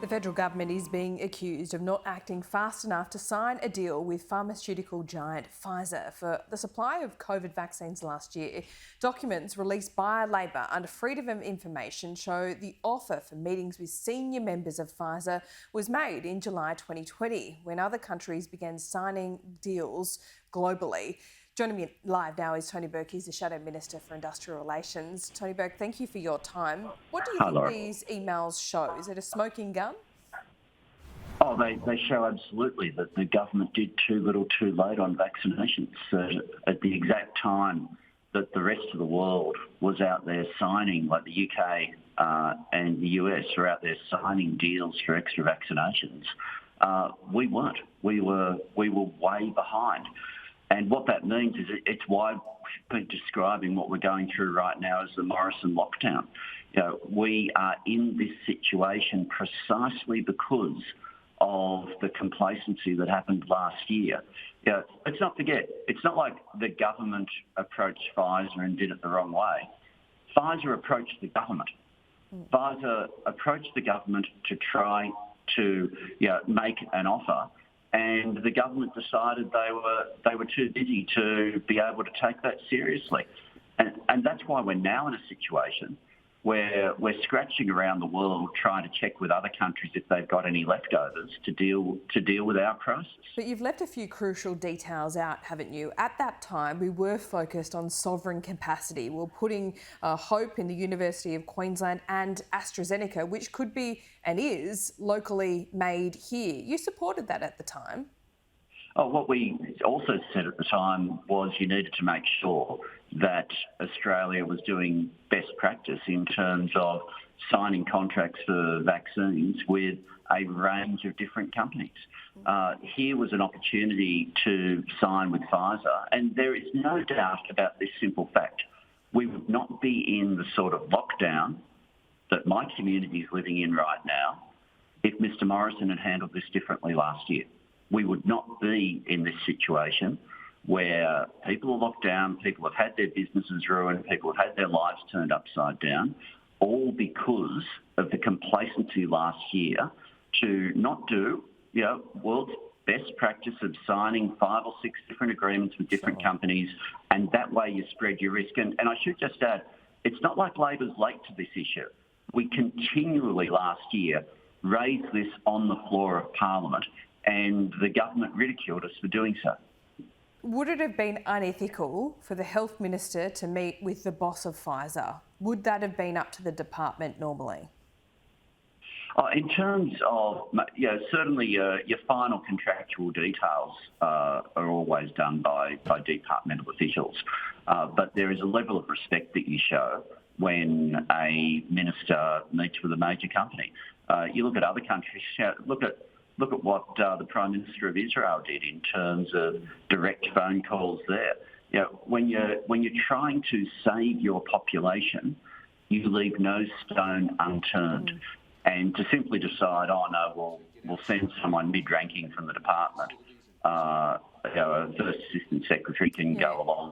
The federal government is being accused of not acting fast enough to sign a deal with pharmaceutical giant Pfizer for the supply of COVID vaccines last year. Documents released by Labor under Freedom of Information show the offer for meetings with senior members of Pfizer was made in July 2020, when other countries began signing deals globally. Joining me live now is Tony Burke. He's the Shadow Minister for Industrial Relations. Tony Burke, thank you for your time. What do you think these emails show? Is it a smoking gun? Oh, they show absolutely that the government did too little too late on vaccinations. At the exact time that the rest of the world was out there signing, like the UK and the US were out there signing deals for extra vaccinations, we weren't. We were way behind. And what that means is it's why we've been describing what we're going through right now as the Morrison lockdown. You know, we are in this situation precisely because of the complacency that happened last year. You know, let's not forget, it's not like the government approached Pfizer and did it the wrong way. Pfizer approached the government. Pfizer approached the government to try to make an offer, and the government decided they were too busy to be able to take that seriously. And that's why we're now in a situation where we're scratching around the world trying to check with other countries if they've got any leftovers to deal with our crisis. But you've left a few crucial details out, haven't you? At that time, we were focused on sovereign capacity. We're putting hope in the University of Queensland and AstraZeneca, which could be and is locally made here. You supported that at the time. Oh, what we also said at the time was you needed to make sure that Australia was doing best practice in terms of signing contracts for vaccines with a range of different companies. Here was an opportunity to sign with Pfizer, and there is no doubt about this simple fact. We would not be in the sort of lockdown that my community is living in right now if Mr Morrison had handled this differently last year. We would not be in this situation where people are locked down, people have had their businesses ruined, people have had their lives turned upside down, all because of the complacency last year to not do, world's best practice of signing 5 or 6 different agreements with different companies, and that way you spread your risk. And I should just add, it's not like Labor's late to this issue. We continually last year raised this on the floor of Parliament, and the government ridiculed us for doing so. Would it have been unethical for the Health Minister to meet with the boss of Pfizer? Would that have been up to the department normally? In terms of, certainly your final contractual details are always done by departmental officials. But there is a level of respect that you show when a minister meets with a major company. You look at other countries, look at what the Prime Minister of Israel did in terms of direct phone calls there. When you're trying to save your population, you leave no stone unturned. And to simply decide, we'll send someone mid-ranking from the department, a First Assistant Secretary can go along